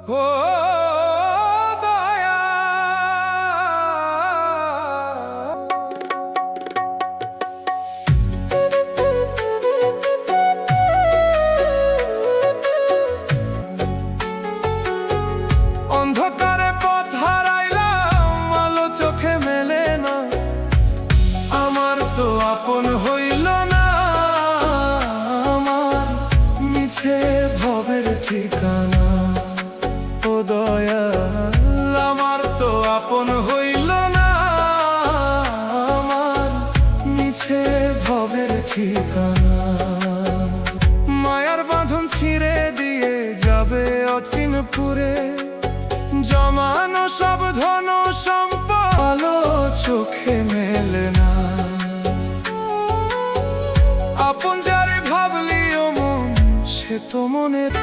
ও দয়া অন্ধকারে পথ হারাইলাম, আলো চোখে মেলে না, আমার তো আপন হইল না, আমার মিছে ভবের ঠিকানা। ও দয়াল আমার তো আপন হইল না, আমার মিছে ভবের ঠিকানা। মায়ার বাঁধন ছিঁড়ে দিয়ে যাবে অচিনপুরে, জমানো সব ধন সম্পদ আলো চোখে মেলে না। আপন যারে ভাবলি ও মন সে তো মনের